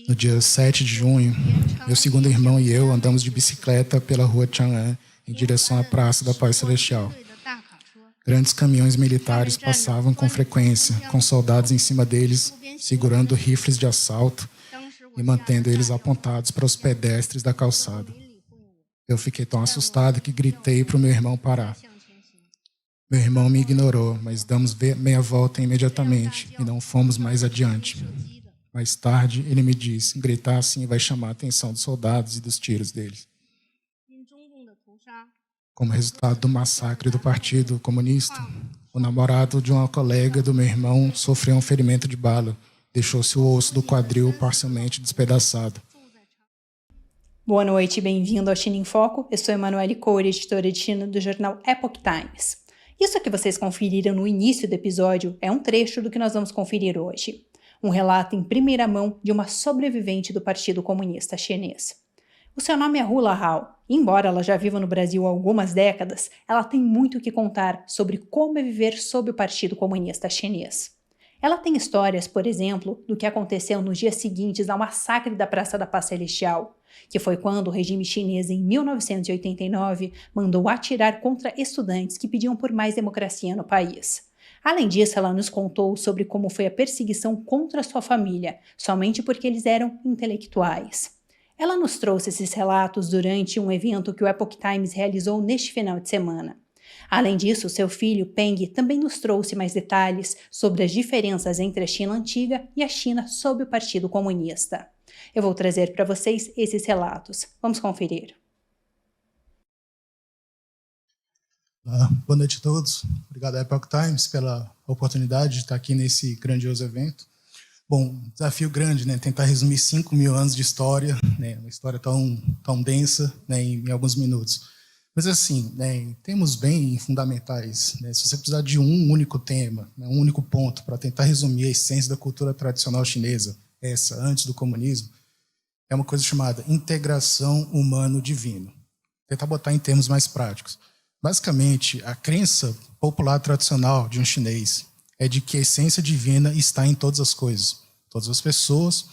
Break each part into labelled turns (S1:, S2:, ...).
S1: No dia 7 de junho, meu segundo irmão e eu andamos de bicicleta pela rua Chang'an em direção à Praça da Paz Celestial. Grandes caminhões militares passavam com frequência, com soldados em cima deles, segurando rifles de assalto e mantendo eles apontados para os pedestres da calçada. Eu fiquei tão assustado que gritei para o meu irmão parar. Meu irmão me ignorou, mas damos meia volta imediatamente e não fomos mais adiante. Mais tarde, ele me disse, gritar assim vai chamar a atenção dos soldados e dos tiros deles. Como resultado do massacre do Partido Comunista, o namorado de uma colega do meu irmão sofreu um ferimento de bala, deixou-se o osso do quadril parcialmente despedaçado.
S2: Boa noite e bem-vindo ao China em Foco. Eu sou Emanuele Coure, editora de China do jornal Epoch Times. Isso que vocês conferiram no início do episódio é um trecho do que nós vamos conferir hoje. Um relato em primeira mão de uma sobrevivente do Partido Comunista Chinês. O seu nome é Hu Lahao. Embora ela já viva no Brasil há algumas décadas, ela tem muito o que contar sobre como é viver sob o Partido Comunista Chinês. Ela tem histórias, por exemplo, do que aconteceu nos dias seguintes ao massacre da Praça da Paz Celestial, que foi quando o regime chinês, em 1989, mandou atirar contra estudantes que pediam por mais democracia no país. Além disso, ela nos contou sobre como foi a perseguição contra sua família, somente porque eles eram intelectuais. Ela nos trouxe esses relatos durante um evento que o Epoch Times realizou neste final de semana. Além disso, seu filho, Peng, também nos trouxe mais detalhes sobre as diferenças entre a China antiga e a China sob o Partido Comunista. Eu vou trazer para vocês esses relatos. Vamos conferir.
S1: Boa noite a todos. Obrigado à Epoch Times pela oportunidade de estar aqui nesse grandioso evento. Bom, desafio grande, né? Tentar resumir 5.000 anos de história, né? Uma história tão densa, né? Em alguns minutos. Mas assim, né? Em termos bem fundamentais, né? Se você precisar de um único tema, né? Um único ponto para tentar resumir a essência da cultura tradicional chinesa, essa antes do comunismo, é uma coisa chamada integração humano-divino. Tentar botar em termos mais práticos. Basicamente, a crença popular tradicional de um chinês é de que a essência divina está em todas as coisas, todas as pessoas,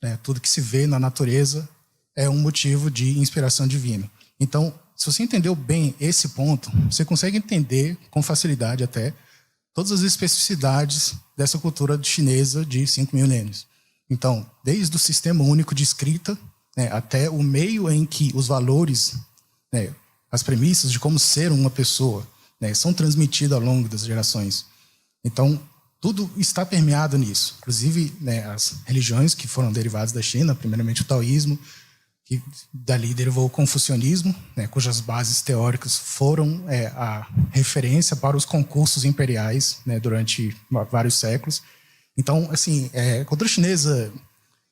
S1: né, tudo que se vê na natureza é um motivo de inspiração divina. Então, se você entendeu bem esse ponto, você consegue entender com facilidade até todas as especificidades dessa cultura chinesa de 5.000 milênios. Então, desde o sistema único de escrita, né, até o meio em que os valores, né, as premissas de como ser uma pessoa, né, são transmitidas ao longo das gerações. Então, tudo está permeado nisso. Inclusive, né, as religiões que foram derivadas da China, primeiramente o taoísmo, que dali derivou o confucionismo, né, cujas bases teóricas foram a referência para os concursos imperiais, né, durante vários séculos. Então, assim, a cultura chinesa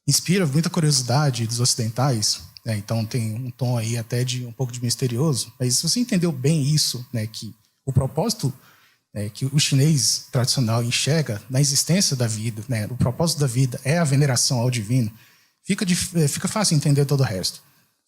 S1: inspira muita curiosidade dos ocidentais, né, então tem um tom aí até de um pouco de misterioso, mas se você entendeu bem isso, né, que o propósito que o chinês tradicional enxerga na existência da vida, né, o propósito da vida é a veneração ao divino, fica fácil entender todo o resto.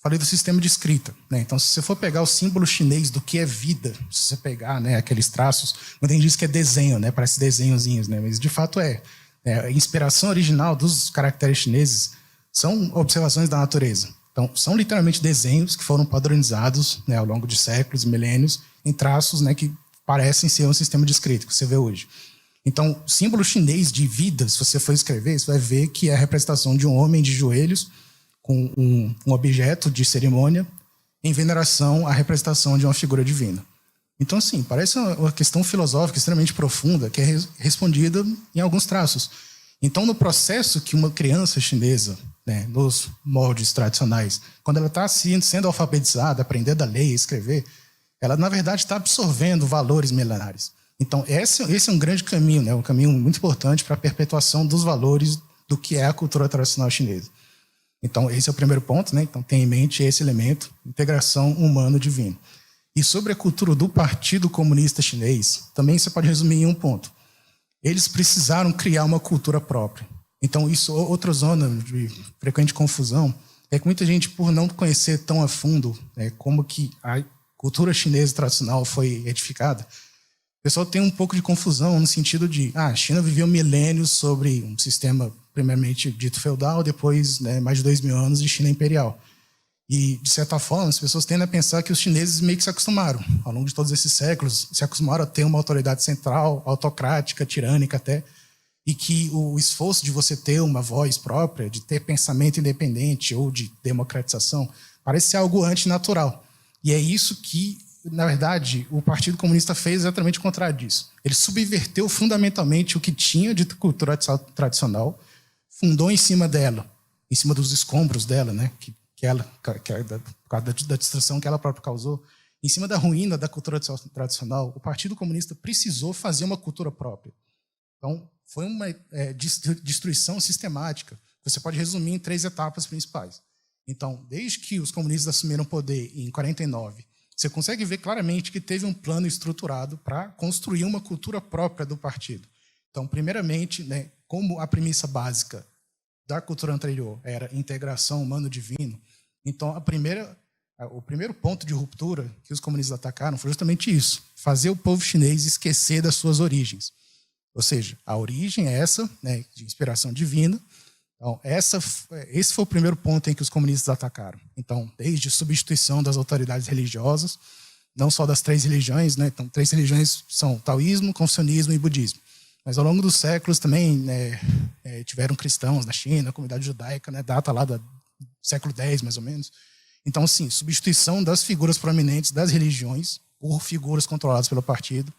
S1: Falei do sistema de escrita, né, então se você for pegar o símbolo chinês do que é vida, se você pegar, né, aqueles traços, muita gente diz que é desenho, né, parece desenhozinhos, né, mas de fato a inspiração original dos caracteres chineses são observações da natureza. Então, são literalmente desenhos que foram padronizados, né, ao longo de séculos e milênios em traços, né, que parecem ser um sistema de escrita que você vê hoje. Então, o símbolo chinês de vida, se você for escrever, você vai ver que é a representação de um homem de joelhos com um objeto de cerimônia em veneração à representação de uma figura divina. Então, assim, parece uma questão filosófica extremamente profunda que é respondida em alguns traços. Então, no processo que uma criança chinesa, né, nos moldes tradicionais, quando ela está sendo alfabetizada, aprendendo a ler e escrever, ela, na verdade, está absorvendo valores milenares. Então, esse é um grande caminho, né? Um caminho muito importante para a perpetuação dos valores do que é a cultura tradicional chinesa. Então, esse é o primeiro ponto, né? Então, tenha em mente esse elemento, integração humano-divino. E sobre a cultura do Partido Comunista Chinês, também você pode resumir em um ponto. Eles precisaram criar uma cultura própria. Então, isso, outra zona de frequente confusão, é que muita gente, por não conhecer tão a fundo, né, como que a cultura chinesa tradicional foi edificada, o pessoal tem um pouco de confusão no sentido de a China viveu milênios sobre um sistema primeiramente dito feudal, depois, né, mais de 2.000 anos de China imperial. E, de certa forma, as pessoas tendem a pensar que os chineses meio que se acostumaram, ao longo de todos esses séculos, se acostumaram a ter uma autoridade central, autocrática, tirânica até, e que o esforço de você ter uma voz própria, de ter pensamento independente ou de democratização, parece ser algo antinatural. E é isso que, na verdade, o Partido Comunista fez exatamente o contrário disso. Ele subverteu fundamentalmente o que tinha de cultura tradicional, fundou em cima dela, em cima dos escombros dela, né, por causa da destruição que ela própria causou, em cima da ruína da cultura tradicional, o Partido Comunista precisou fazer uma cultura própria. Então, foi uma destruição sistemática. Você pode resumir em 3 etapas principais. Então, desde que os comunistas assumiram o poder em 49, você consegue ver claramente que teve um plano estruturado para construir uma cultura própria do partido. Então, primeiramente, né, como a premissa básica da cultura anterior era integração humano-divino, então o primeiro ponto de ruptura que os comunistas atacaram foi justamente isso, fazer o povo chinês esquecer das suas origens. Ou seja, a origem é essa, né, de inspiração divina. Então, esse foi o primeiro ponto em que os comunistas atacaram. Então, desde substituição das autoridades religiosas, não só das 3 religiões, né, então 3 religiões são taoísmo, confucionismo e budismo. Mas ao longo dos séculos também, né, tiveram cristãos na China, a comunidade judaica, né, data lá do século X, mais ou menos. Então, sim, substituição das figuras proeminentes das religiões por figuras controladas pelo partido.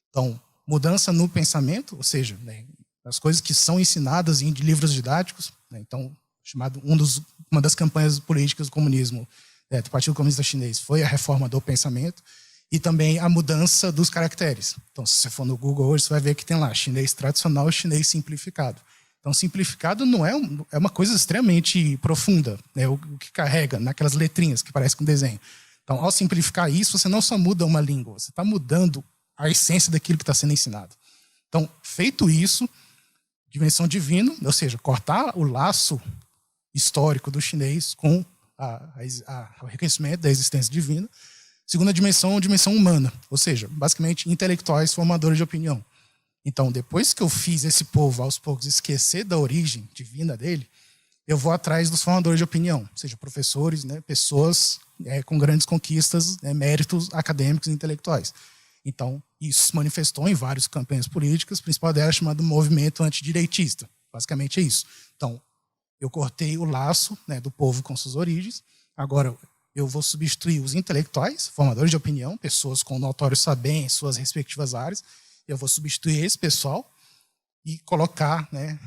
S1: Então, mudança no pensamento, ou seja, né, as coisas que são ensinadas em livros didáticos, né, então, uma das campanhas políticas do comunismo, do Partido Comunista Chinês, foi a reforma do pensamento, e também a mudança dos caracteres. Então, se você for no Google hoje, você vai ver que tem lá chinês tradicional e chinês simplificado. Então, simplificado não é uma coisa extremamente profunda, né, o que carrega naquelas letrinhas que parecem com desenho. Então, ao simplificar isso, você não só muda uma língua, você está mudando a essência daquilo que está sendo ensinado. Então, feito isso, dimensão divina, ou seja, cortar o laço histórico do chinês com o reconhecimento da existência divina. Segunda dimensão, dimensão humana, ou seja, basicamente intelectuais formadores de opinião. Então, depois que eu fiz esse povo, aos poucos, esquecer da origem divina dele, eu vou atrás dos formadores de opinião, ou seja, professores, né, pessoas com grandes conquistas, né, méritos acadêmicos e intelectuais. Então, isso se manifestou em várias campanhas políticas, a principal delas é chamado movimento antidireitista. Basicamente é isso. Então, eu cortei o laço, né, do povo com suas origens, agora eu vou substituir os intelectuais, formadores de opinião, pessoas com notório saber em suas respectivas áreas, eu vou substituir esse pessoal e colocar, né,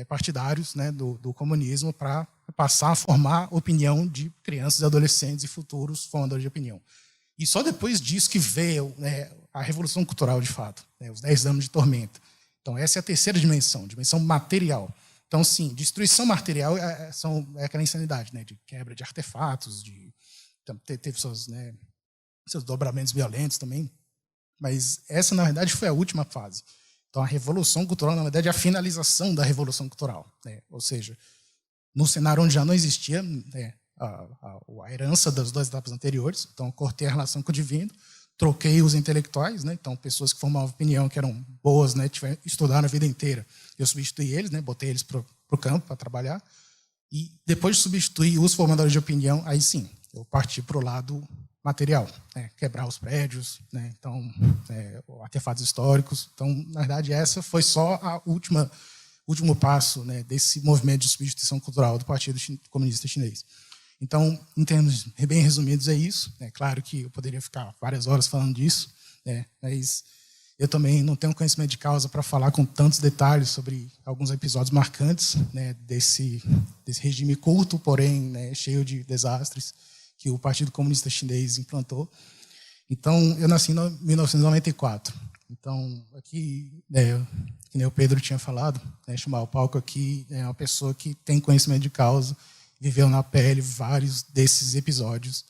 S1: partidários, né, do comunismo para passar a formar opinião de crianças, adolescentes e futuros formadores de opinião. E só depois disso que veio, né, a Revolução Cultural, de fato, né, os 10 anos de tormenta. Então, essa é a terceira dimensão, dimensão material. Então, sim, destruição material é aquela insanidade, né, de quebra de artefatos, teve seus dobramentos violentos também, mas essa, na verdade, foi a última fase. Então, a Revolução Cultural, na verdade, é a finalização da Revolução Cultural, né? Ou seja, no cenário onde já não existia, né, a herança das 2 etapas anteriores, então cortei a relação com o divino, troquei os intelectuais, né, então pessoas que formavam opinião, que eram boas, né, estudaram a vida inteira, eu substituí eles, né, botei eles para o campo para trabalhar, e depois de substituir os formadores de opinião, aí sim, eu parti para o lado material, né, quebrar os prédios, né, então, artefatos históricos. Então, na verdade, essa foi só o último passo, né, desse movimento de substituição cultural do Partido Comunista Chinês. Então, em termos bem resumidos, é isso. É claro que eu poderia ficar várias horas falando disso, né, mas eu também não tenho conhecimento de causa para falar com tantos detalhes sobre alguns episódios marcantes, né, desse regime curto, porém, né, cheio de desastres que o Partido Comunista Chinês implantou. Então, eu nasci em 1994. Então, aqui, que nem o Pedro tinha falado, né, chamar o palco aqui é uma pessoa que tem conhecimento de causa, viveu na pele vários desses episódios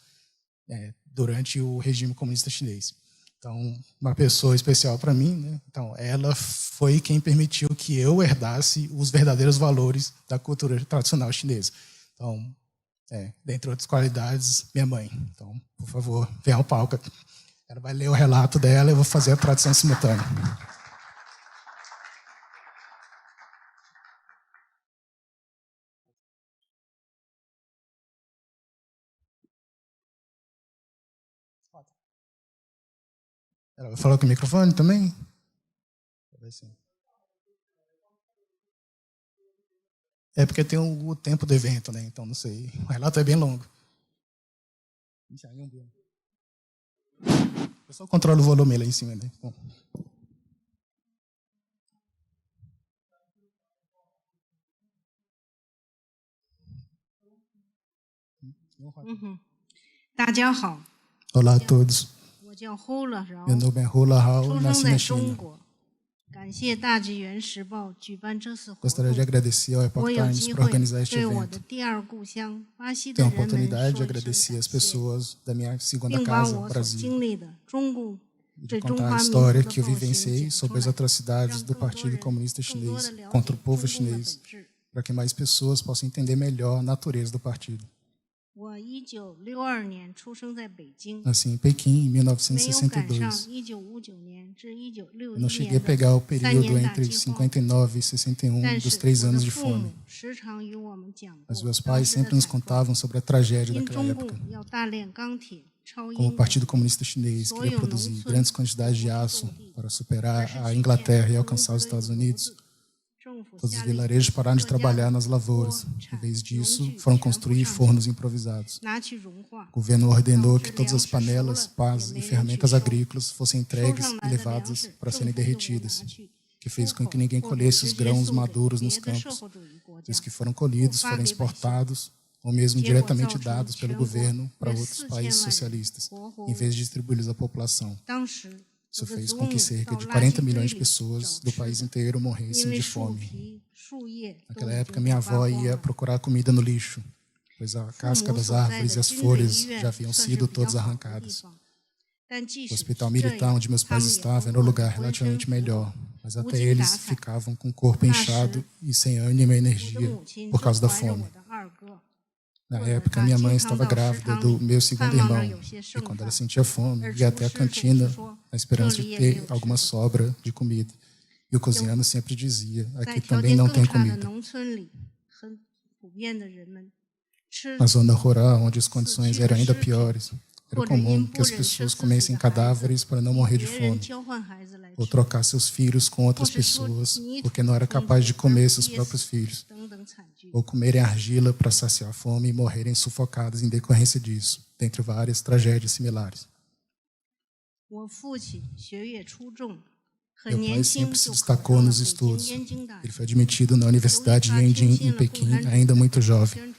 S1: durante o regime comunista chinês. Então, uma pessoa especial para mim, né? Então, ela foi quem permitiu que eu herdasse os verdadeiros valores da cultura tradicional chinesa. Então, dentre outras qualidades, minha mãe. Então, por favor, venha ao palco. Ela vai ler o relato dela e eu vou fazer a tradução simultânea. Ela vai falar com o microfone também? É porque tem o tempo do evento, né? Então não sei. O relato é bem longo. Eu só controlo o volume lá em cima, né? Bom. Olá a todos. Meu nome é Hula Hao, nasci na China. Gostaria de agradecer ao Epoch Times por organizar este evento. Tenho a oportunidade de agradecer as pessoas da minha segunda casa, Brasil, e de contar a história que eu vivenciei sobre as atrocidades do Partido Comunista Chinês contra o povo chinês, para que mais pessoas possam entender melhor a natureza do partido. Nasci em Pequim, em 1962. Eu não cheguei a pegar o período entre 59 e 61 dos 3 anos de fome. Mas meus pais sempre nos contavam sobre a tragédia daquela época. Como o Partido Comunista Chinês queria produzir grandes quantidades de aço para superar a Inglaterra e alcançar os Estados Unidos, todos os vilarejos pararam de trabalhar nas lavouras. Em vez disso, foram construir fornos improvisados. O governo ordenou que todas as panelas, pás e ferramentas agrícolas fossem entregues e levadas para serem derretidas, que fez com que ninguém colhesse os grãos maduros nos campos. Os que foram colhidos foram exportados ou mesmo diretamente dados pelo governo para outros países socialistas, em vez de distribuí-los à população. Isso fez com que cerca de 40 milhões de pessoas do país inteiro morressem de fome. Naquela época, minha avó ia procurar comida no lixo, pois a casca das árvores e as folhas já haviam sido todas arrancadas. O hospital militar onde meus pais estavam era um lugar relativamente melhor, mas até eles ficavam com o corpo inchado e sem ânimo e energia por causa da fome. Na época, minha mãe estava grávida do meu segundo irmão, e quando ela sentia fome, ia até a cantina na esperança de ter alguma sobra de comida. E o cozinheiro sempre dizia, aqui também não tem comida. Na zona rural, onde as condições eram ainda piores, era comum que as pessoas comessem cadáveres para não morrer de fome, ou trocar seus filhos com outras pessoas, porque não era capaz de comer seus próprios filhos, ou comerem argila para saciar a fome e morrerem sufocados em decorrência disso, dentre várias tragédias similares. Meu pai sempre se destacou nos estudos. Ele foi admitido na Universidade de Yanjing, em Pequim, ainda muito jovem.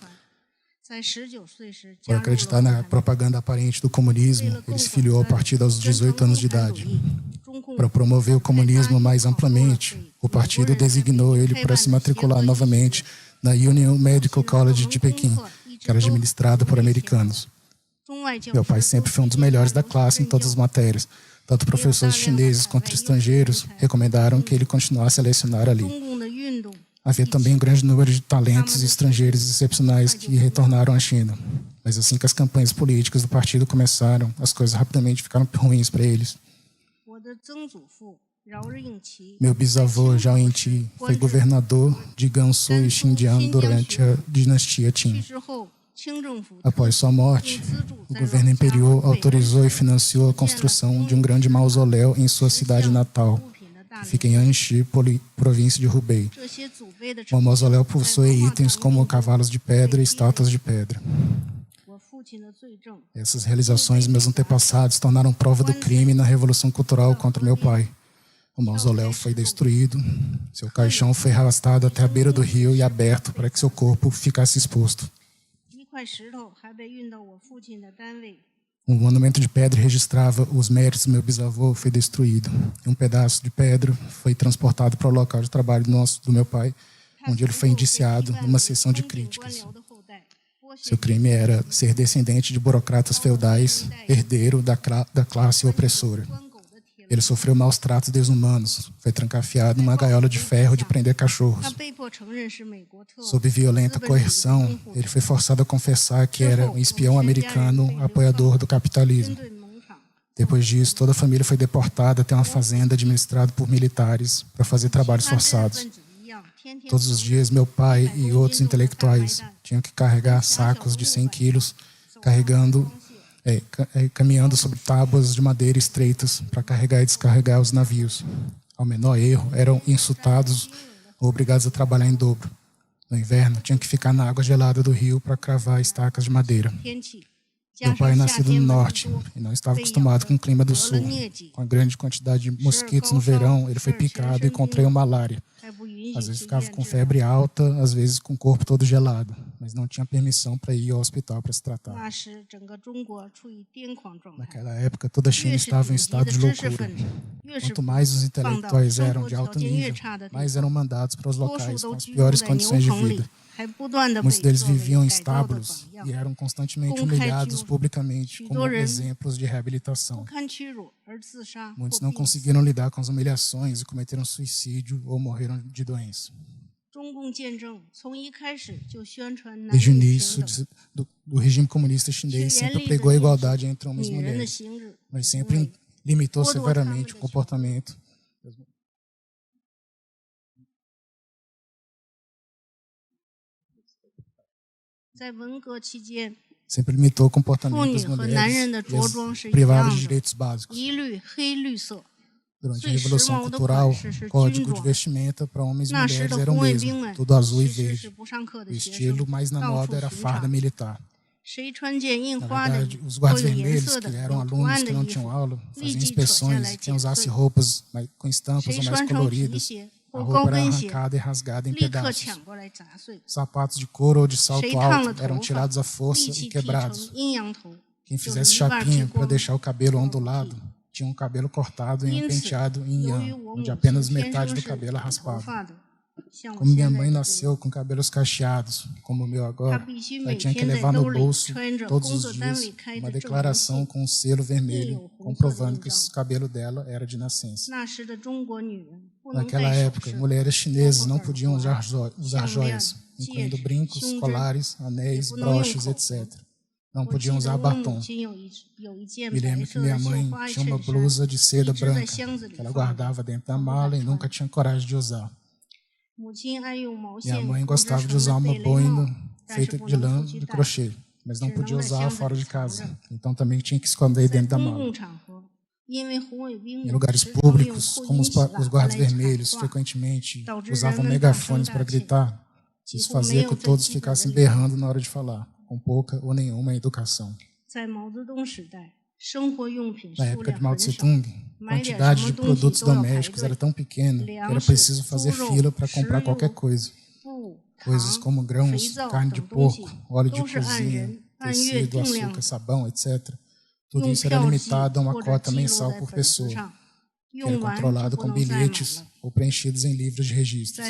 S1: Por acreditar na propaganda aparente do comunismo, ele se filiou ao partido aos 18 anos de idade. Para promover o comunismo mais amplamente, o partido designou ele para se matricular novamente na Union Medical College de Pequim, que era administrada por americanos. Meu pai sempre foi um dos melhores da classe em todas as matérias. Tanto professores chineses quanto estrangeiros recomendaram que ele continuasse a lecionar ali. Havia também um grande número de talentos estrangeiros excepcionais que retornaram à China. Mas assim que as campanhas políticas do partido começaram, as coisas rapidamente ficaram ruins para eles. Meu bisavô, Zhao Yingqi, foi governador de Gansu e Xinjiang durante a dinastia Qin. Após sua morte, o governo imperial autorizou e financiou a construção de um grande mausoléu em sua cidade natal, que fica em Anxi, província de Hubei. O mausoléu possui itens como cavalos de pedra e estátuas de pedra. Essas realizações dos meus antepassados tornaram prova do crime na Revolução Cultural contra meu pai. O mausoléu foi destruído, seu caixão foi arrastado até a beira do rio e aberto para que seu corpo ficasse exposto. Um monumento de pedra registrava os méritos do meu bisavô foi destruído. Um pedaço de pedra foi transportado para o local de trabalho do meu pai, onde ele foi indiciado numa sessão de críticas. Seu crime era ser descendente de burocratas feudais, herdeiro da classe opressora. Ele sofreu maus tratos desumanos, foi trancafiado numa gaiola de ferro de prender cachorros. Sob violenta coerção, ele foi forçado a confessar que era um espião americano apoiador do capitalismo. Depois disso, toda a família foi deportada até uma fazenda administrada por militares para fazer trabalhos forçados. Todos os dias, meu pai e outros intelectuais tinham que carregar sacos de 100 quilos, carregando caminhando sobre tábuas de madeira estreitas para carregar e descarregar os navios. Ao menor erro, eram insultados ou obrigados a trabalhar em dobro. No inverno, tinham que ficar na água gelada do rio para cravar estacas de madeira. Meu pai é nascido no norte e não estava acostumado com o clima do sul. Com a grande quantidade de mosquitos no verão, ele foi picado e contraiu malária. Às vezes ficava com febre alta, às vezes com o corpo todo gelado, mas não tinha permissão para ir ao hospital para se tratar. Naquela época, toda a China estava em estado de loucura. Quanto mais os intelectuais eram de alto nível, mais eram mandados para os locais com as piores condições de vida. Muitos deles viviam em estábulos e eram constantemente humilhados publicamente como exemplos de reabilitação. Muitos não conseguiram lidar com as humilhações e cometeram suicídio ou morreram de doença. Desde o início do regime comunista chinês, sempre pregou a igualdade entre homens e mulheres, mas sempre limitou severamente o comportamento. Sempre limitou o comportamento das mulheres e as privava de direitos básicos. Durante a Revolução Cultural, o código de vestimenta para homens e mulheres era o mesmo, tudo azul e verde. O estilo mais na moda era a farda militar. Na verdade, os guardas vermelhos, que eram alunos que não tinham aula, faziam inspeções e quem usasse roupas com estampas ou mais coloridas, a roupa era arrancada e rasgada em pedaços. Sapatos de couro ou de salto alto eram tirados à força e quebrados. Quem fizesse chapinha para deixar o cabelo ondulado tinha um cabelo cortado e um penteado em yang, onde apenas metade do cabelo era raspado. Como minha mãe nasceu com cabelos cacheados, como o meu agora, ela tinha que levar no bolso, todos os dias, uma declaração com um selo vermelho, comprovando que o cabelo dela era de nascença. Naquela época, mulheres chinesas não podiam usar joias, incluindo brincos, colares, anéis, broches, etc. Não podiam usar batom. Me lembro que minha mãe tinha uma blusa de seda branca, que ela guardava dentro da mala e nunca tinha coragem de usar. Minha mãe gostava de usar uma boina feita de lã de crochê, mas não podia usar fora de casa. Então também tinha que esconder dentro da mala. Em lugares públicos, como os guardas vermelhos frequentemente usavam megafones para gritar, isso fazia com que todos ficassem berrando na hora de falar, com pouca ou nenhuma educação. Na época de Mao Tse-tung, a quantidade de produtos domésticos era tão pequena que era preciso fazer fila para comprar qualquer coisa. Coisas como grãos, carne de porco, óleo de cozinha, tecido, açúcar, sabão, etc. Tudo isso era limitado a uma cota mensal por pessoa, que era controlado com bilhetes ou preenchidos em livros de registros.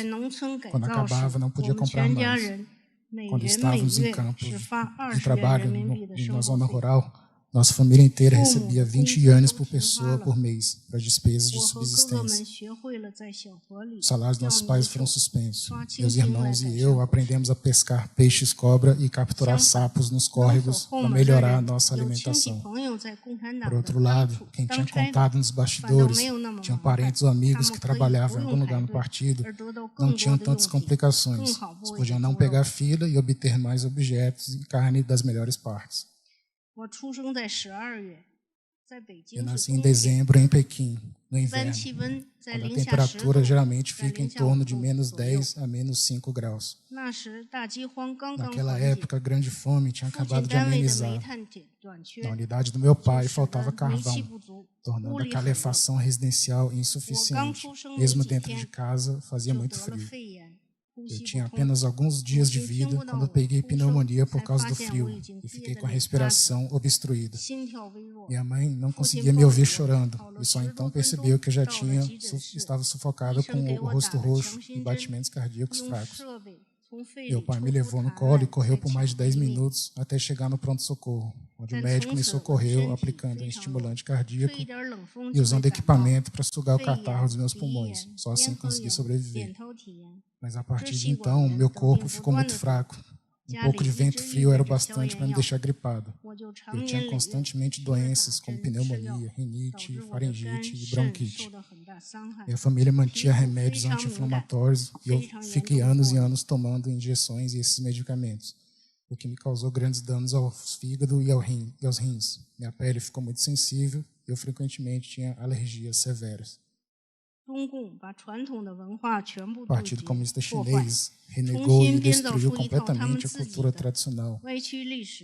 S1: Quando acabava, não podia comprar mais. Quando estávamos em campo de trabalho na zona rural, nossa família inteira recebia 20 ienes por pessoa por mês para despesas de subsistência. Os salários dos nossos pais foram suspensos. Meus irmãos e eu aprendemos a pescar peixes-cobra e capturar sapos nos córregos para melhorar a nossa alimentação. Por outro lado, quem tinha contato nos bastidores, tinham parentes ou amigos que trabalhavam em algum lugar no partido, não tinham tantas complicações. Eles podiam não pegar fila e obter mais objetos e carne das melhores partes. Eu nasci em dezembro em Pequim, no inverno, quando a temperatura geralmente fica em torno de menos 10 a menos 5 graus. Naquela época, a grande fome tinha acabado de amenizar. Na unidade do meu pai faltava carvão, tornando a calefação residencial insuficiente. Mesmo dentro de casa, fazia muito frio. Eu tinha apenas alguns dias de vida quando eu peguei pneumonia por causa do frio e fiquei com a respiração obstruída. Minha mãe não conseguia me ouvir chorando e só então percebeu que eu já estava sufocada com o rosto roxo e batimentos cardíacos fracos. Meu pai me levou no colo e correu por mais de 10 minutos até chegar no pronto-socorro, onde o médico me socorreu aplicando um estimulante cardíaco e usando equipamento para sugar o catarro dos meus pulmões. Só assim consegui sobreviver. Mas a partir de então, meu corpo ficou muito fraco. Um pouco de vento frio era o bastante para me deixar gripado. Eu tinha constantemente doenças como pneumonia, rinite, faringite e bronquite. Minha família mantinha remédios anti-inflamatórios e eu fiquei anos e anos tomando injeções e esses medicamentos. o que me causou grandes danos ao fígado e aos rins. Minha pele ficou muito sensível e eu frequentemente tinha alergias severas. O Partido Comunista Chinês renegou e destruiu completamente a cultura tradicional.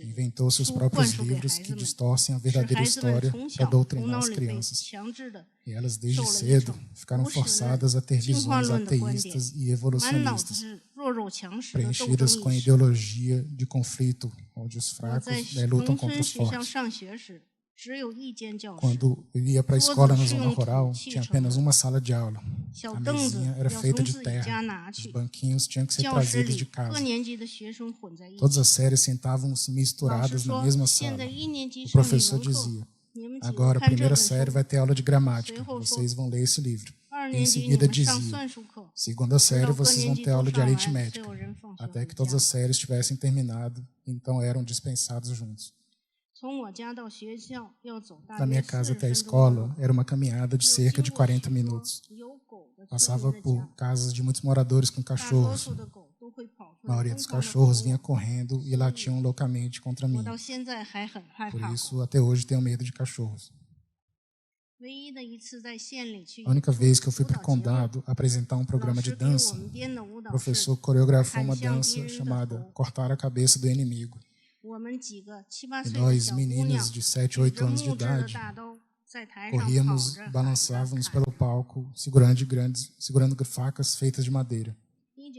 S1: Inventou seus próprios livros que distorcem a verdadeira história para doutrinar as crianças. E elas, desde cedo, ficaram forçadas a ter visões ateístas e evolucionistas, preenchidas com a ideologia de conflito, onde os fracos lutam contra os fortes. Quando eu ia para a escola na zona rural, tinha apenas uma sala de aula. A mesinha era feita de terra. Os banquinhos tinham que ser trazidos de casa. Todas as séries sentavam-se misturadas na mesma sala. O professor dizia: agora, a primeira série vai ter aula de gramática. Vocês vão ler esse livro. E em seguida dizia: segunda série, vocês vão ter aula de aritmética. Até que todas as séries tivessem terminado, então eram dispensados juntos. Da minha casa até a escola, era uma caminhada de cerca de 40 minutos. Passava por casas de muitos moradores com cachorros. A maioria dos cachorros vinha correndo e latiam loucamente contra mim. Por isso, até hoje, tenho medo de cachorros. A única vez que eu fui para o condado apresentar um programa de dança, o professor coreografou uma dança chamada Cortar a Cabeça do Inimigo. E nós, meninas de 7, 8 anos de idade, corríamos, balançávamos pelo palco, segurando facas feitas de madeira. Em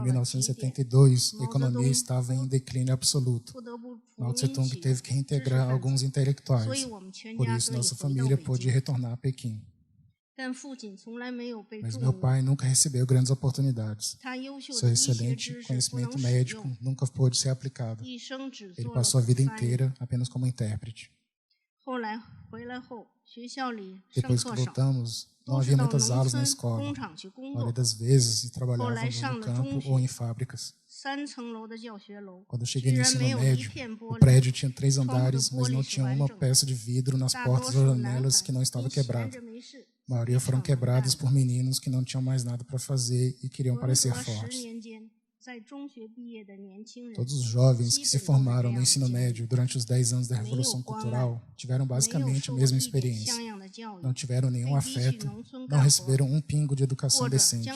S1: 1972, a economia estava em declínio absoluto. Mao Tse-tung teve que reintegrar alguns intelectuais. Por isso, nossa família pôde retornar a Pequim. Mas meu pai nunca recebeu grandes oportunidades. Seu excelente conhecimento médico nunca pôde ser aplicado. Ele passou a vida inteira apenas como intérprete. Depois que voltamos, não havia muitas aulas na escola. A maioria das vezes trabalhávamos no campo ou em fábricas. Quando eu cheguei no ensino médio, o prédio tinha 3 andares, mas não tinha uma peça de vidro nas portas ou janelas que não estava quebrada. A maioria foram quebradas por meninos que não tinham mais nada para fazer e queriam parecer fortes. Todos os jovens que se formaram no ensino médio durante os 10 anos da Revolução Cultural tiveram basicamente a mesma experiência. Não tiveram nenhum afeto, não receberam um pingo de educação decente.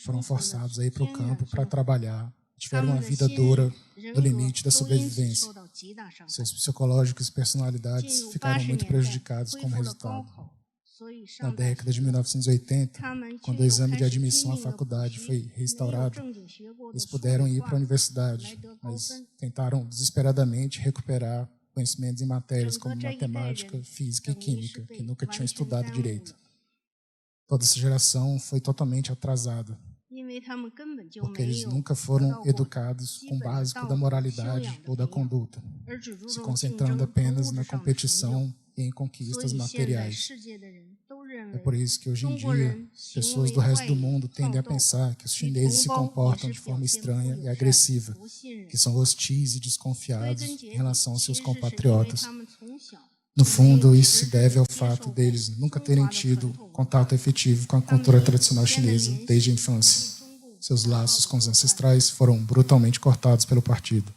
S1: Foram forçados a ir para o campo para trabalhar. Tiveram uma vida dura, no limite da sobrevivência. Seus psicológicos e personalidades ficaram muito prejudicados como resultado. Na década de 1980, quando o exame de admissão à faculdade foi restaurado, eles puderam ir para a universidade, mas tentaram desesperadamente recuperar conhecimentos em matérias como matemática, física e química, que nunca tinham estudado direito. Toda essa geração foi totalmente atrasada, porque eles nunca foram educados com o básico da moralidade ou da conduta, se concentrando apenas na competição e em conquistas materiais. É por isso que hoje em dia, pessoas do resto do mundo tendem a pensar que os chineses se comportam de forma estranha e agressiva, que são hostis e desconfiados em relação aos seus compatriotas. No fundo, isso se deve ao fato deles nunca terem tido contato efetivo com a cultura tradicional chinesa desde a infância. Seus laços com os ancestrais foram brutalmente cortados pelo partido.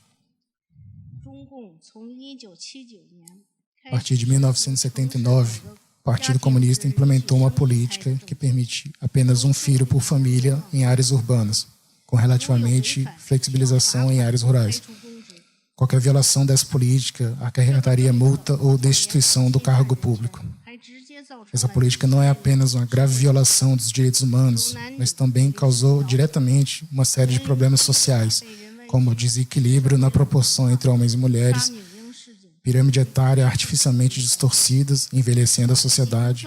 S1: A partir de 1979, o Partido Comunista implementou uma política que permite apenas um filho por família em áreas urbanas, com relativamente flexibilização em áreas rurais. Qualquer violação dessa política acarretaria multa ou destituição do cargo público. Essa política não é apenas uma grave violação dos direitos humanos, mas também causou diretamente uma série de problemas sociais, como desequilíbrio na proporção entre homens e mulheres, pirâmide etária artificialmente distorcidas, envelhecendo a sociedade,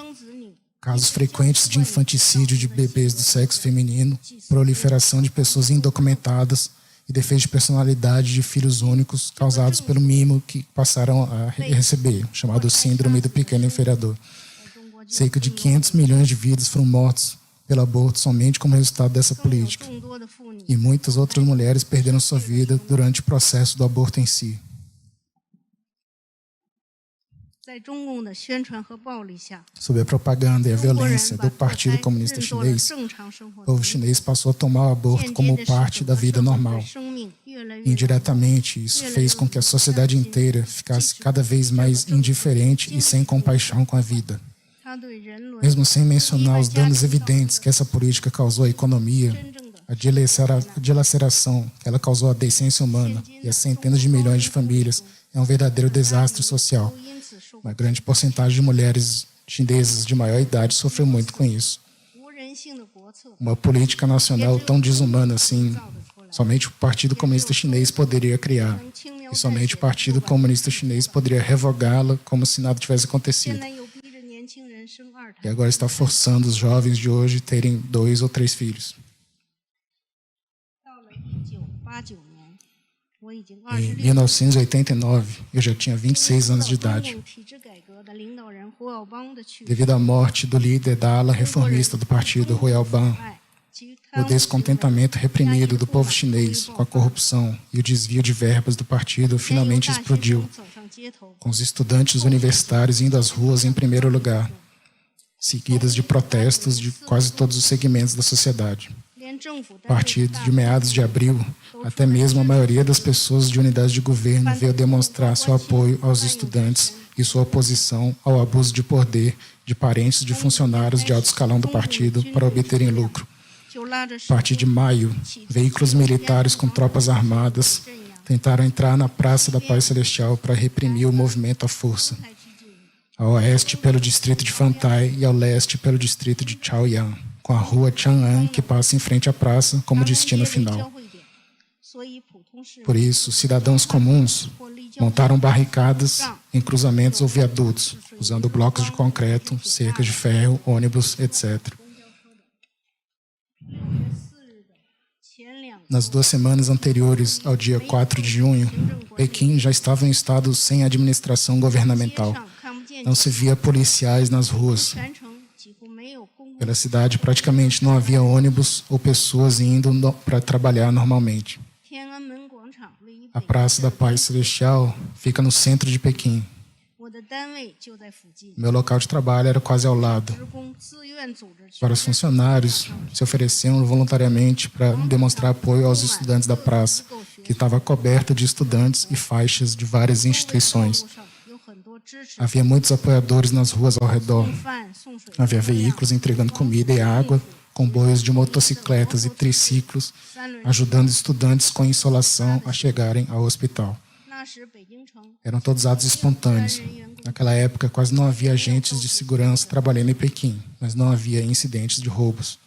S1: casos frequentes de infanticídio de bebês do sexo feminino, proliferação de pessoas indocumentadas e defeito de personalidade de filhos únicos causados pelo mimo que passaram a receber, chamado síndrome do pequeno inferior. Cerca de 500 milhões de vidas foram mortas pelo aborto somente como resultado dessa política. E muitas outras mulheres perderam sua vida durante o processo do aborto em si. Sob a propaganda e a violência do Partido Comunista Chinês, o povo chinês passou a tomar o aborto como parte da vida normal. Indiretamente, isso fez com que a sociedade inteira ficasse cada vez mais indiferente e sem compaixão com a vida. Mesmo sem mencionar os danos evidentes que essa política causou à economia, a dilaceração que ela causou à decência humana e a centenas de milhões de famílias é um verdadeiro desastre social. Uma grande porcentagem de mulheres chinesas de maior idade sofreu muito com isso. Uma política nacional tão desumana assim, somente o Partido Comunista Chinês poderia criar. E somente o Partido Comunista Chinês poderia revogá-la como se nada tivesse acontecido. E agora está forçando os jovens de hoje a terem 2 ou 3 filhos. Em 1989, eu já tinha 26 anos de idade. Devido à morte do líder da ala reformista do partido, Hu Yaobang, o descontentamento reprimido do povo chinês com a corrupção e o desvio de verbas do partido finalmente explodiu, com os estudantes universitários indo às ruas em primeiro lugar, seguidas de protestos de quase todos os segmentos da sociedade. A partir de meados de abril, até mesmo a maioria das pessoas de unidades de governo veio demonstrar seu apoio aos estudantes e sua oposição ao abuso de poder de parentes de funcionários de alto escalão do partido para obterem lucro. A partir de maio, veículos militares com tropas armadas tentaram entrar na Praça da Paz Celestial para reprimir o movimento à força, ao oeste pelo distrito de Fantai e ao leste pelo distrito de Chaoyang, com a rua Chang'an que passa em frente à praça como destino final. Por isso, cidadãos comuns montaram barricadas em cruzamentos ou viadutos, usando blocos de concreto, cercas de ferro, ônibus, etc. Nas 2 semanas anteriores ao dia 4 de junho, Pequim já estava em estado sem administração governamental. Não se via policiais nas ruas. Pela cidade, praticamente não havia ônibus ou pessoas indo para trabalhar normalmente. A Praça da Paz Celestial fica no centro de Pequim. Meu local de trabalho era quase ao lado. Para os funcionários, se ofereciam voluntariamente para demonstrar apoio aos estudantes da praça, que estava coberta de estudantes e faixas de várias instituições. Havia muitos apoiadores nas ruas ao redor. Havia veículos entregando comida e água, comboios de motocicletas e triciclos, ajudando estudantes com insolação a chegarem ao hospital. Eram todos atos espontâneos. Naquela época, quase não havia agentes de segurança trabalhando em Pequim, mas não havia incidentes de roubos.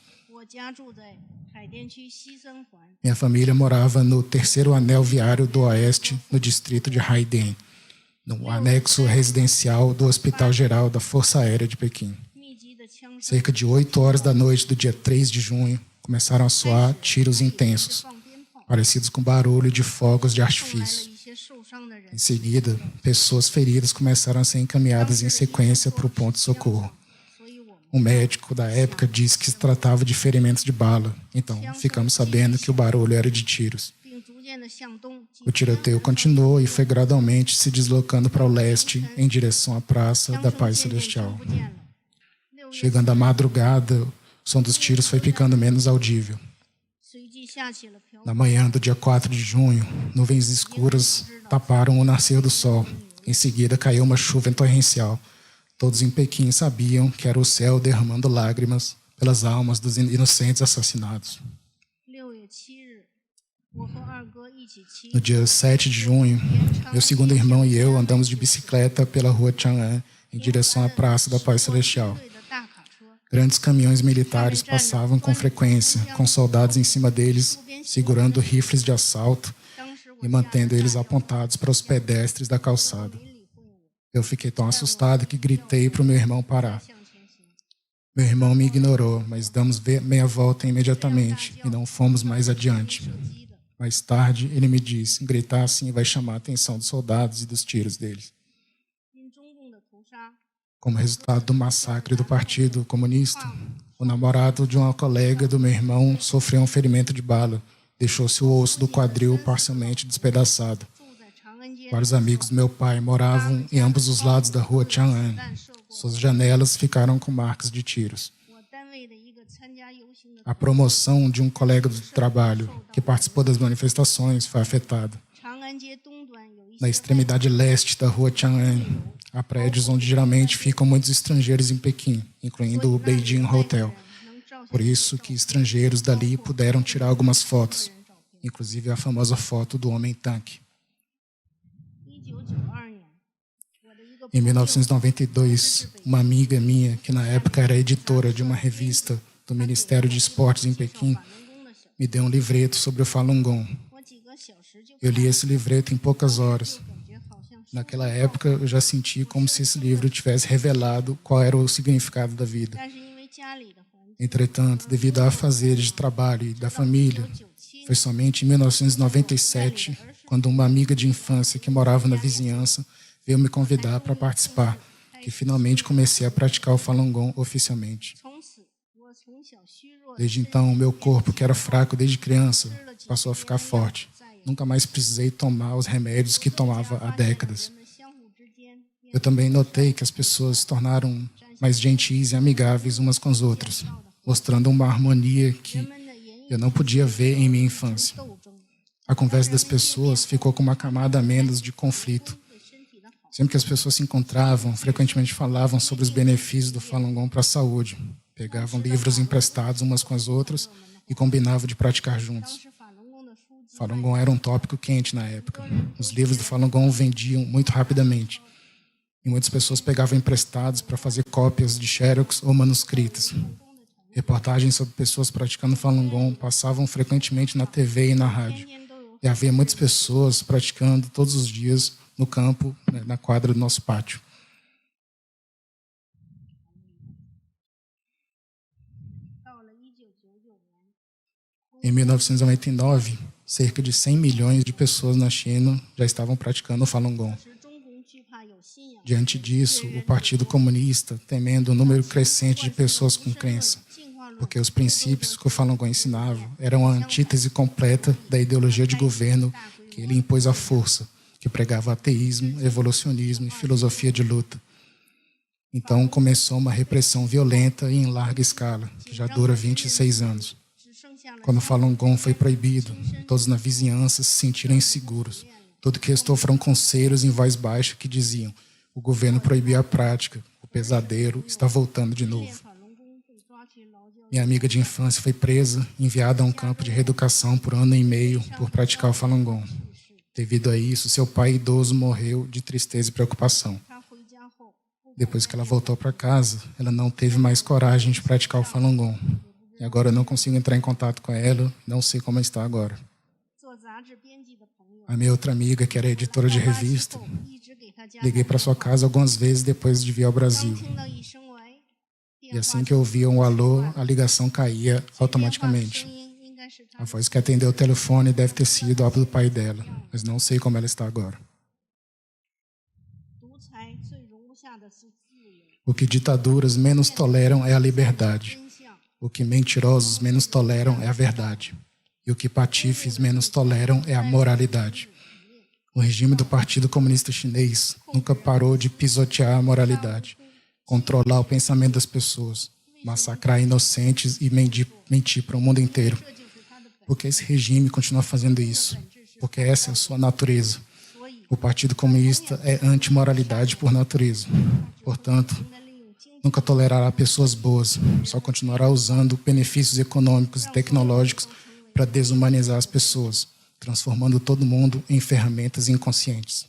S1: Minha família morava no 3º anel viário do oeste, no distrito de Haidian, no anexo residencial do Hospital Geral da Força Aérea de Pequim. Cerca de 8 horas da noite do dia 3 de junho, começaram a soar tiros intensos, parecidos com barulho de fogos de artifício. Em seguida, pessoas feridas começaram a ser encaminhadas em sequência para o ponto de socorro. Um médico da época disse que se tratava de ferimentos de bala, então ficamos sabendo que o barulho era de tiros. O tiroteio continuou e foi gradualmente se deslocando para o leste, em direção à Praça da Paz Celestial. Chegando à madrugada, o som dos tiros foi ficando menos audível. Na manhã do dia 4 de junho, nuvens escuras taparam o nascer do sol. Em seguida, caiu uma chuva torrencial. Todos em Pequim sabiam que era o céu derramando lágrimas pelas almas dos inocentes assassinados. No dia 7 de junho, meu segundo irmão e eu andamos de bicicleta pela rua Chang'an em direção à Praça da Paz Celestial. Grandes caminhões militares passavam com frequência, com soldados em cima deles, segurando rifles de assalto e mantendo eles apontados para os pedestres da calçada. Eu fiquei tão assustado que gritei para o meu irmão parar. Meu irmão me ignorou, mas damos meia volta imediatamente e não fomos mais adiante. Mais tarde, ele me disse, gritar assim vai chamar a atenção dos soldados e dos tiros deles. Como resultado do massacre do Partido Comunista, o namorado de uma colega do meu irmão sofreu um ferimento de bala. Deixou-se o osso do quadril parcialmente despedaçado. Vários amigos do meu pai moravam em ambos os lados da rua Chang'an. Suas janelas ficaram com marcas de tiros. A promoção de um colega do trabalho que participou das manifestações foi afetada. Na extremidade leste da rua Chang'an, há prédios onde geralmente ficam muitos estrangeiros em Pequim, incluindo o Beijing Hotel. Por isso que estrangeiros dali puderam tirar algumas fotos, inclusive a famosa foto do homem-tanque. Em 1992, uma amiga minha, que na época era editora de uma revista do Ministério de Esportes em Pequim, me deu um livreto sobre o Falun Gong. Eu li esse livreto em poucas horas. Naquela época, eu já senti como se esse livro tivesse revelado qual era o significado da vida. Entretanto, devido a afazeres de trabalho e da família, foi somente em 1997, quando uma amiga de infância que morava na vizinhança veio me convidar para participar, que finalmente comecei a praticar o Falun Gong oficialmente. Desde então, meu corpo, que era fraco desde criança, passou a ficar forte. Nunca mais precisei tomar os remédios que tomava há décadas. Eu também notei que as pessoas se tornaram mais gentis e amigáveis umas com as outras, mostrando uma harmonia que eu não podia ver em minha infância. A conversa das pessoas ficou com uma camada a menos de conflito. Sempre que as pessoas se encontravam, frequentemente falavam sobre os benefícios do Falun Gong para a saúde. Pegavam livros emprestados umas com as outras e combinavam de praticar juntos. Falun Gong era um tópico quente na época. Os livros do Falun Gong vendiam muito rapidamente. E muitas pessoas pegavam emprestados para fazer cópias de xerox ou manuscritas. Reportagens sobre pessoas praticando Falun Gong passavam frequentemente na TV e na rádio. E havia muitas pessoas praticando todos os dias no campo, na quadra do nosso pátio. Em 1999, cerca de 100 milhões de pessoas na China já estavam praticando o Falun Gong. Diante disso, o Partido Comunista, temendo o número crescente de pessoas com crença, porque os princípios que o Falun Gong ensinava eram a antítese completa da ideologia de governo que ele impôs à força, que pregava ateísmo, evolucionismo e filosofia de luta. Então começou uma repressão violenta e em larga escala, que já dura 26 anos. Quando o Falun Gong foi proibido, todos na vizinhança se sentiram inseguros. Tudo que restou foram conselhos em voz baixa que diziam: o governo proibiu a prática, o pesadelo está voltando de novo. Minha amiga de infância foi presa, enviada a um campo de reeducação por 1 ano e meio por praticar o Falun Gong. Devido a isso, seu pai idoso morreu de tristeza e preocupação. Depois que ela voltou para casa, ela não teve mais coragem de praticar o Falun Gong. E agora eu não consigo entrar em contato com ela, não sei como está agora. A minha outra amiga, que era editora de revista, liguei para sua casa algumas vezes depois de vir ao Brasil. E assim que eu ouvia um alô, a ligação caía automaticamente. A voz que atendeu o telefone deve ter sido a do pai dela, mas não sei como ela está agora. O que ditaduras menos toleram é a liberdade. O que mentirosos menos toleram é a verdade. E o que patifes menos toleram é a moralidade. O regime do Partido Comunista Chinês nunca parou de pisotear a moralidade, controlar o pensamento das pessoas, massacrar inocentes e mentir para o mundo inteiro. Porque esse regime continua fazendo isso, porque essa é a sua natureza. O Partido Comunista é antimoralidade por natureza. Portanto, nunca tolerará pessoas boas, só continuará usando benefícios econômicos e tecnológicos para desumanizar as pessoas, transformando todo mundo em ferramentas inconscientes.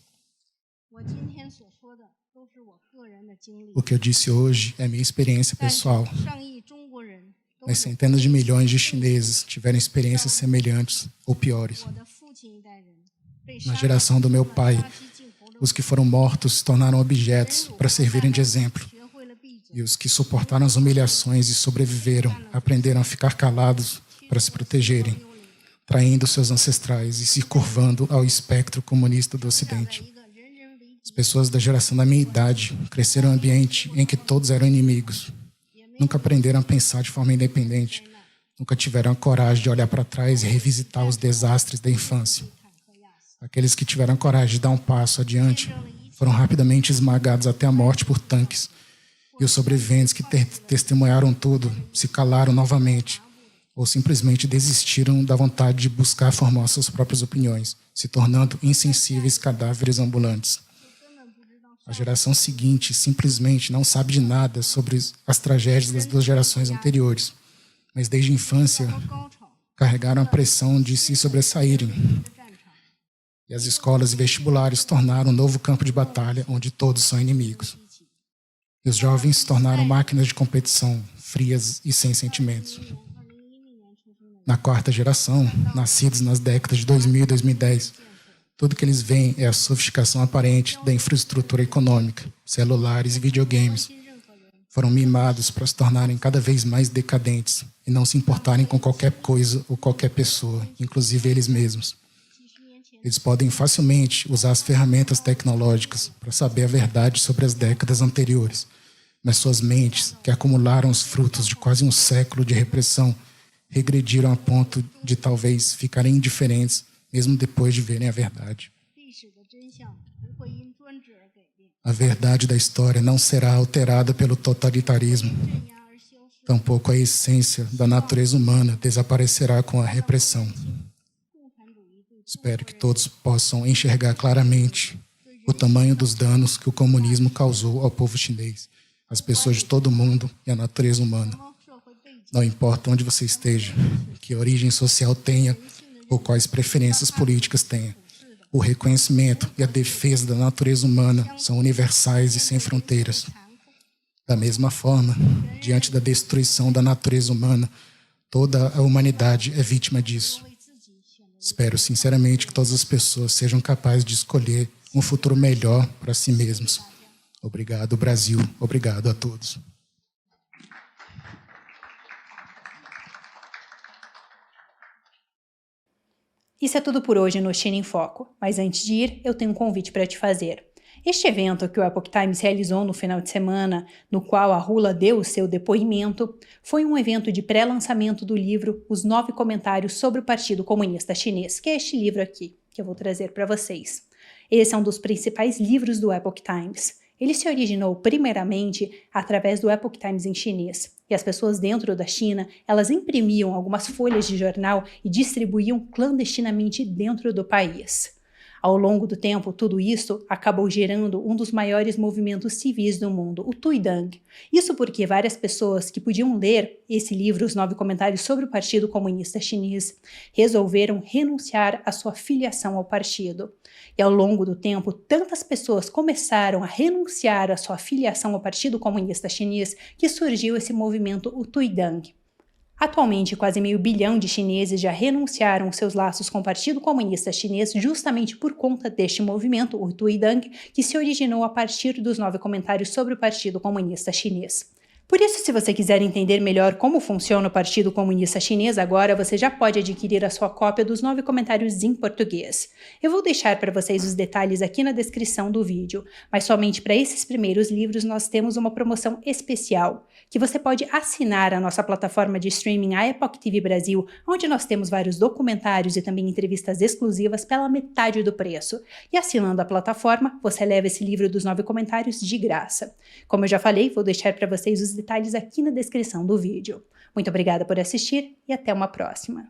S1: O que eu disse hoje é minha experiência pessoal. Mas centenas de milhões de chineses tiveram experiências semelhantes ou piores. Na geração do meu pai, os que foram mortos se tornaram objetos para servirem de exemplo. E os que suportaram as humilhações e sobreviveram aprenderam a ficar calados para se protegerem, traindo seus ancestrais e se curvando ao espectro comunista do Ocidente. As pessoas da geração da minha idade cresceram em um ambiente em que todos eram inimigos. Nunca aprenderam a pensar de forma independente. Nunca tiveram a coragem de olhar para trás e revisitar os desastres da infância. Aqueles que tiveram coragem de dar um passo adiante foram rapidamente esmagados até a morte por tanques. E os sobreviventes que testemunharam tudo se calaram novamente ou simplesmente desistiram da vontade de buscar formar suas próprias opiniões, se tornando insensíveis cadáveres ambulantes. A geração seguinte simplesmente não sabe de nada sobre as tragédias das 2 gerações anteriores, mas desde a infância carregaram a pressão de se sobressaírem. E as escolas e vestibulares tornaram um novo campo de batalha onde todos são inimigos. E os jovens se tornaram máquinas de competição, frias e sem sentimentos. Na 4ª geração, nascidos nas décadas de 2000 e 2010, tudo que eles veem é a sofisticação aparente da infraestrutura econômica, celulares e videogames. Foram mimados para se tornarem cada vez mais decadentes e não se importarem com qualquer coisa ou qualquer pessoa, inclusive eles mesmos. Eles podem facilmente usar as ferramentas tecnológicas para saber a verdade sobre as décadas anteriores, mas suas mentes, que acumularam os frutos de quase um século de repressão, regrediram a ponto de talvez ficarem indiferentes, mesmo depois de verem a verdade. A verdade da história não será alterada pelo totalitarismo. Tampouco a essência da natureza humana desaparecerá com a repressão. Espero que todos possam enxergar claramente o tamanho dos danos que o comunismo causou ao povo chinês, às pessoas de todo o mundo e à natureza humana. Não importa onde você esteja, que origem social tenha ou quais preferências políticas tenha, o reconhecimento e a defesa da natureza humana são universais e sem fronteiras. Da mesma forma, diante da destruição da natureza humana, toda a humanidade é vítima disso. Espero sinceramente que todas as pessoas sejam capazes de escolher um futuro melhor para si mesmos. Obrigado, Brasil. Obrigado a todos.
S2: Isso é tudo por hoje no China em Foco, mas antes de ir, eu tenho um convite para te fazer. Este evento que o Epoch Times realizou no final de semana, no qual a Hula deu o seu depoimento, foi um evento de pré-lançamento do livro Os 9 Comentários sobre o Partido Comunista Chinês, que é este livro aqui, que eu vou trazer para vocês. Esse é um dos principais livros do Epoch Times. Ele se originou primeiramente através do Epoch Times em chinês, e as pessoas dentro da China, elas imprimiam algumas folhas de jornal e distribuíam clandestinamente dentro do país. Ao longo do tempo, tudo isso acabou gerando um dos maiores movimentos civis do mundo, o Tuidang. Isso porque várias pessoas que podiam ler esse livro, Os 9 Comentários sobre o Partido Comunista Chinês, resolveram renunciar à sua filiação ao partido. E ao longo do tempo, tantas pessoas começaram a renunciar à sua filiação ao Partido Comunista Chinês que surgiu esse movimento, o Tuidang. Atualmente, quase 500 milhões de chineses já renunciaram seus laços com o Partido Comunista Chinês justamente por conta deste movimento, o Tuidang, que se originou a partir dos 9 comentários sobre o Partido Comunista Chinês. Por isso, se você quiser entender melhor como funciona o Partido Comunista Chinês agora, você já pode adquirir a sua cópia dos 9 comentários em português. Eu vou deixar para vocês os detalhes aqui na descrição do vídeo, mas somente para esses primeiros livros nós temos uma promoção especial, que você pode assinar a nossa plataforma de streaming, a Epoch TV Brasil, onde nós temos vários documentários e também entrevistas exclusivas pela metade do preço. E assinando a plataforma, você leva esse livro dos 9 comentários de graça. Como eu já falei, vou deixar para vocês os detalhes aqui na descrição do vídeo. Muito obrigada por assistir e até uma próxima.